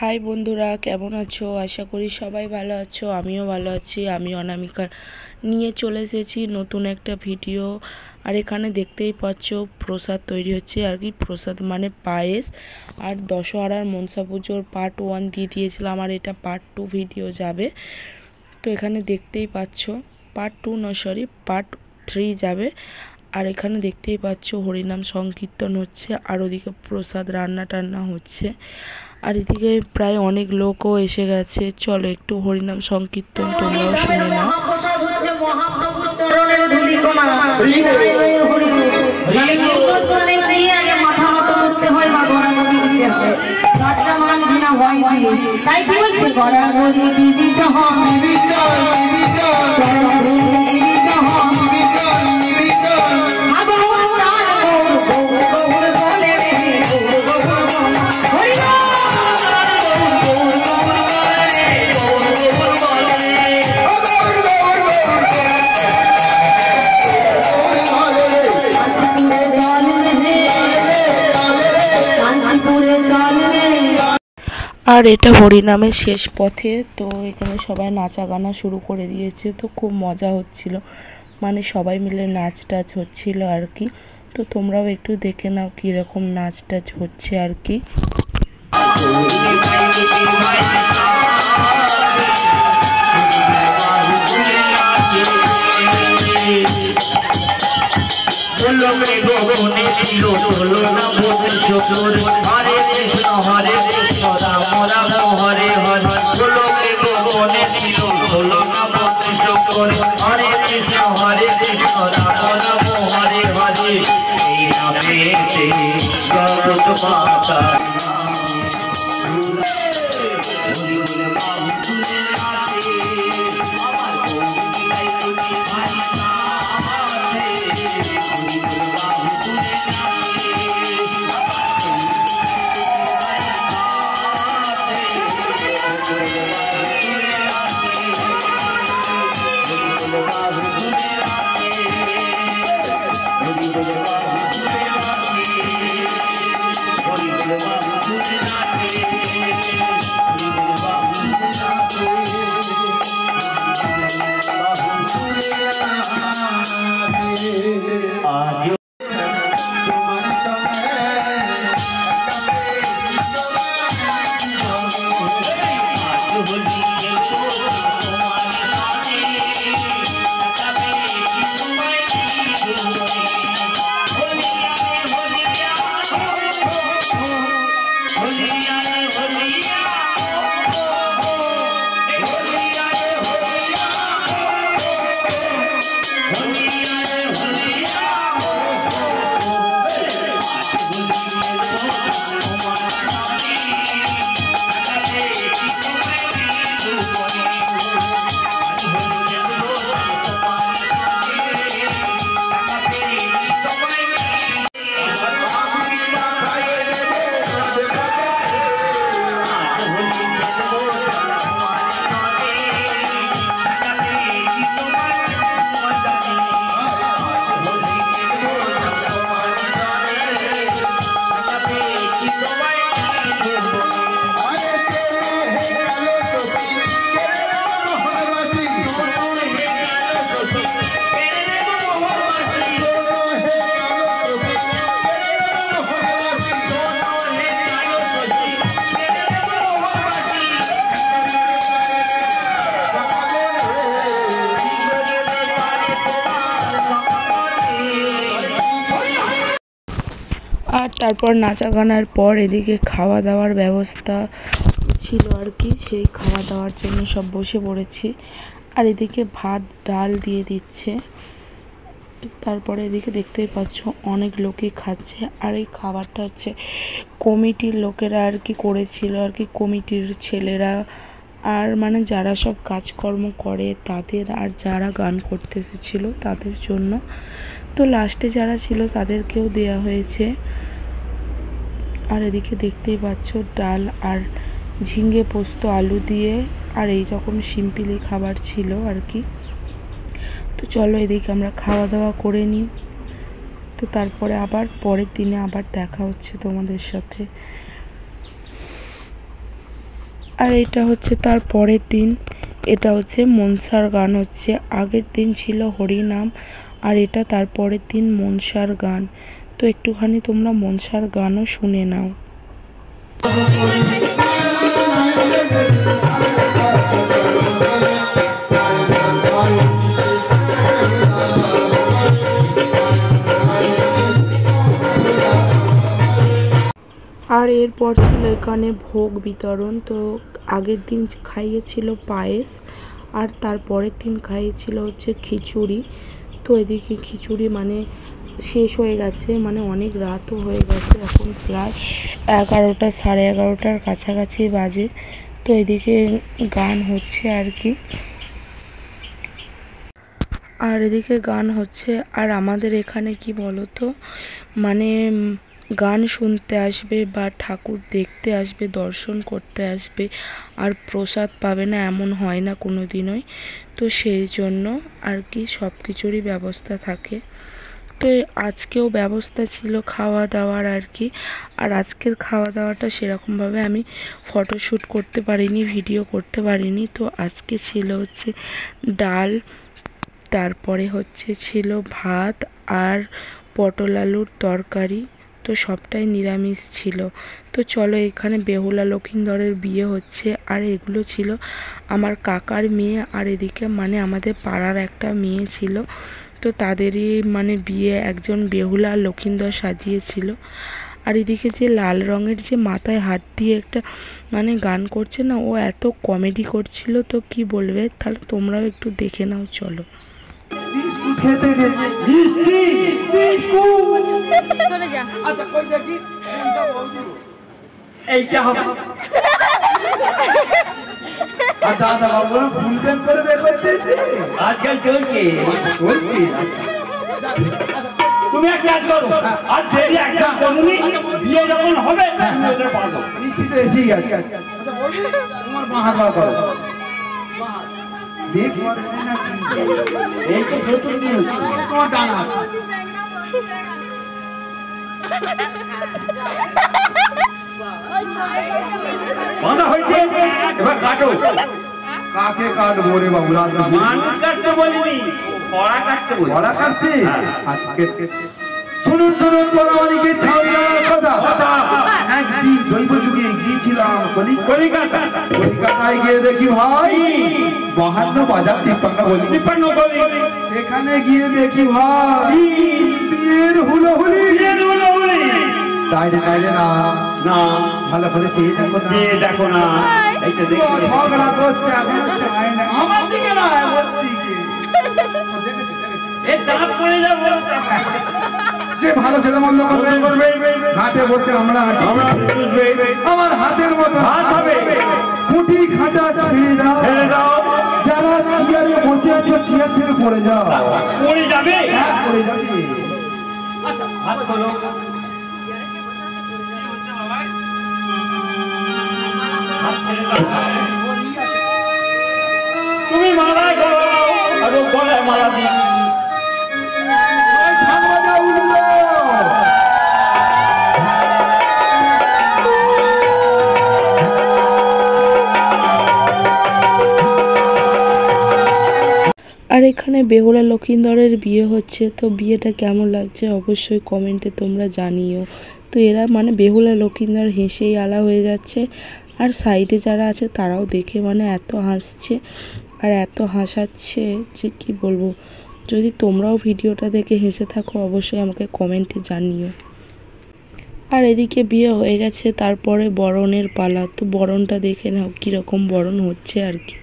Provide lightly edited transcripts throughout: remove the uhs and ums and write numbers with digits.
High বন্ধুরা, কেমন আছো? আশা করি সবাই ভালো আছো। আমিও ভালো আছি। আমি অনামিকা নিয়ে চলে এসেছি নতুন একটা ভিডিও। আর এখানে দেখতেই পাচ্ছ প্রসাদ তৈরি হচ্ছে আর কি। প্রসাদ মানে পায়েস। আর দশহরার মনসা পুজোর পার্ট 1 দিয়ে দিয়েছিলাম, আর এটা পার্ট 2 ভিডিও যাবে। তো এখানে দেখতেই পাচ্ছ পার্ট 2 নয়, সরি, পার্ট 3 যাবে। আর এখানে দেখতেই পাচ্ছ হরিনাম সংকীর্তন হচ্ছে, আর ওদিকে প্রসাদ রান্না টান্না হচ্ছে। আর এদিকে প্রায় অনেক লোকও এসে গেছে। চলো একটু হরিনাম সংকীর্তন তোমরাও শুনে নাও। আর এটা হরিনামের শেষ পথে, তো এখানে সবাই নাচা গানা শুরু করে দিয়েছে। তো খুব মজা হচ্ছিল, মানে সবাই মিলে নাচ টাচ হচ্ছিল আর কি। তো তোমরাও একটু দেখে নাও কীরকম নাচ টাচ হচ্ছে আর কি। হরে কৃষ্ণ রাম রাম হরে হরে। হরে কৃষ্ণ রাম রাম হরে হরে। এই নামেতে জগৎ মাতা আর তারপর নাচা গানার পর এদিকে খাওয়া দাওয়ার ব্যবস্থা ছিল আর কি। সেই খাওয়া দাওয়ার জন্য সব বসে পড়েছি। আর এদিকে ভাত ডাল দিয়ে দিচ্ছে। তারপরে এদিকে দেখতেই পাচ্ছ অনেক লোকই খাচ্ছে। আর এই খাবারটা হচ্ছে কমিটির লোকেরা আর কি করেছিল আর কি, কমিটির ছেলেরা, আর মানে যারা সব কাজকর্ম করে তাদের, আর যারা গান করতে এসেছিলো তাদের জন্য। তো লাস্টে যারা ছিল তাদেরকেও দেয়া হয়েছে। আর এদিকে দেখতেই পাচ্ছ ডাল আর ঝিঙে পোস্ত আলু দিয়ে, আর এই রকম সিম্পলি খাবার ছিল আর কি। তো চলো এদিকে আমরা খাওয়া দাওয়া করে নিই। তো তারপরে আবার পরের দিনে আবার দেখা হচ্ছে তোমাদের সাথে। আর এটা হচ্ছে তার পরের দিন, এটা হচ্ছে মনসার গান হচ্ছে। আগের দিন ছিল হরিনাম আর এটা তার পরের দিন মনসার গান। তো একটুখানি তোমরা মনসার গানও শুনে নাও। আর এরপর ছিল এখানে ভোগ বিতরণ। তো আগের দিন খাইয়েছিল পায়েস আর তারপরের দিন খাইয়েছিল হচ্ছে খিচুড়ি। তো এদিকে খিচুড়ি মানে শেষ হয়ে গেছে, মানে অনেক রাতও হয়ে গেছে, এখন প্রায় 11টা 11:30টার কাছাকাছি বাজে। তো এদিকে গান হচ্ছে আর কি, আর এদিকে গান হচ্ছে। আর আমাদের এখানে কি বলতো, মানে গান শুনতে আসবে বা ঠাকুর দেখতে আসবে, দর্শন করতে আসবে আর প্রসাদ পাবে না এমন হয় না কোনো দিনই। তো সেই জন্য আর কি সব কিছুরই ব্যবস্থা থাকে। তো আজকেও ব্যবস্থা ছিল খাওয়া দাওয়ার আর কি। আর আজকের খাওয়া দাওয়াটা সেরকমভাবে আমি ফটোশ্যুট করতে পারিনি, ভিডিও করতে পারিনি। তো আজকে ছিল হচ্ছে ডাল, তারপরে হচ্ছে ছিল ভাত আর পটল আলুর তরকারি। তো সবটাই নিরামিষ ছিল। তো চলো, এখানে বেহুলা লক্ষিন্দরের বিয়ে হচ্ছে আর এগুলো ছিল আমার কাকার মেয়ে আর এদিকে মানে আমাদের পাড়ার একটা মেয়ে ছিল। তো তাদেরই মানে বিয়ে, একজন বেহুলা লক্ষিন্দর সাজিয়েছিল। আর এদিকে যে লাল রঙের যে মাথায় হাত দিয়ে একটা মানে গান করছে না, ও এত কমেডি করছিল, তো কি বলবে, তাহলে তোমরাও একটু দেখে নাও চলো। এইটা হবে দাদা বাবু ফুলবেন করে বের করতেছে আজকাল চলছে। তুমি এক কাজ করো, আর দেরি একদম করুনি, বিয়ে যখন হবে তুমি ওদের পারবো। নিশ্চিত এসেই গেছে। আচ্ছা বলবি তোমার বাহার বার করো দেখ এই তো নতুন দিন তোমার ডানা বাঁধা হয়েছে, এবার কাটো। কাকে কাটবো রে বাবু? মানুষ কাটতে বলিনি, কড়া কাটতে বলি। বড়া কাটতে? আজকে শুনুন শুনুন পরামানিকের ছাউনির কথা। একদিন দৈব যুগে গিয়েছিলাম কলিকাতায় গিয়ে দেখি ভাই 52 বাজার 53 গলি। সেখানে গিয়ে দেখি ভাই বিয়ের হুলোহুলি। তাইরে তাইরে না না ভালো করে চেয়ে দেখো না, চেয়ে দেখো না, এইটা দেখো। ঝগড়া করছে এখন চায় না আমার দিকে না ওর দিকে। এ চাপ পড়ে যাবো। যে ভালো ছেলে মন্দ করবে ঘাটে বসে আমরা হাঁটি, আমার হাতের মতো হাত হবে। কুটি খাটা ছেড়ে দাও, ছেড়ে দাও। যারা চেয়ারে বসে আছো চেয়ার থেকে পড়ে যাও। পড়ে যাবে, হ্যাঁ, পড়ে যাবে। আচ্ছা হাত খোলো। হাত ছেড়ে দাও। তুমি মালায় করো আর ও গলায় মালা দিই। ওই সামনে উঠলো। আর এখানে বেহুলা লক্ষিন্দরের বিয়ে হচ্ছে। তো বিয়েটা কেমন লাগছে অবশ্যই কমেন্টে তোমরা জানিও। তো এরা মানে বেহুলা লক্ষিন্দর হেসেই আলা হয়ে যাচ্ছে, আর সাইডে যারা আছে তারাও দেখে মানে এত হাসছে আর এত হাসাচ্ছে যে কি বলবো। যদি তোমরাও ভিডিওটা দেখে হেসে থাকো অবশ্যই আমাকে কমেন্টে জানিও। আর এদিকে বিয়ে হয়ে গেছে, তারপরে বরণের পালা। তো বরণটা দেখে নাও কীরকম বরণ হচ্ছে আর কি।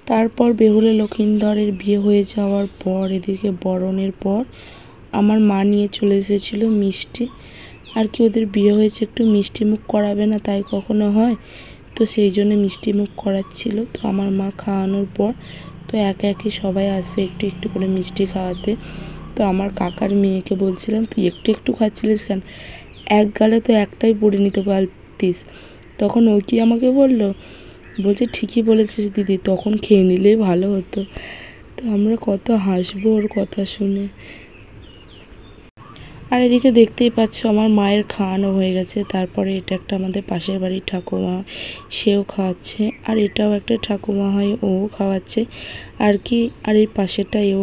তারপর বেহুলা লক্ষিন্দরের বিয়ে হয়ে যাওয়ার পর এদিকে বরণের পর আমার মা নিয়ে চলে এসেছিল মিষ্টি। আর কি ওদের বিয়ে হয়েছে, একটু মিষ্টি মুখ করাবে না, তাই কখনো হয়? তো সেই জন্য মিষ্টি মুখ করাচ্ছিল। তো আমার মা খাওয়ানোর পর তো একে একে সবাই আসে একটু একটু করে মিষ্টি খাওয়াতে। তো আমার কাকার মেয়েকে বলছিলাম, তুই একটু একটু খাচ্ছিলিস কেন, এক গালে তো একটাই পড়ে নিতে পারতিস। তখন ও কি আমাকে বললো, বলছে ঠিকই বলেছিস দিদি, তখন খেয়ে নিলেই ভালো হতো। তো আমরা কত হাসবো ওর কথা শুনে। আর এদিকে দেখতেই পাচ্ছ আমার মায়ের খাওয়ানো হয়ে গেছে। তারপরে এটা একটা আমাদের পাশের বাড়ির ঠাকুমা, সেও খাওয়াচ্ছে। আর এটাও একটা ঠাকুমা হয়, ও খাওয়াচ্ছে আর কি। আর এই পাশেটা এও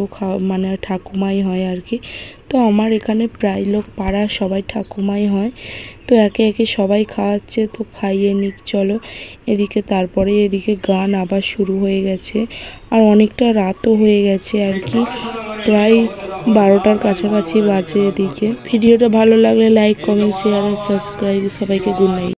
মানে ঠাকুমাই হয় আর কি। তো আমার এখানে প্রায় লোক পাড়ার সবাই ঠাকুমাই হয়। তো একে একে সবাই খাওয়াচ্ছে, তো খাইয়ে নিক চলো এদিকে। তারপরে এদিকে গান আবার শুরু হয়ে গেছে, আর অনেকটা রাতও হয়ে গেছে আর কি, প্রায় 12টার কাছাকাছি বাজে এদিকে। ভিডিওটা ভালো লাগলে লাইক, কমেন্ট, শেয়ার আর সাবস্ক্রাইব। সবাইকে গুড নাইট।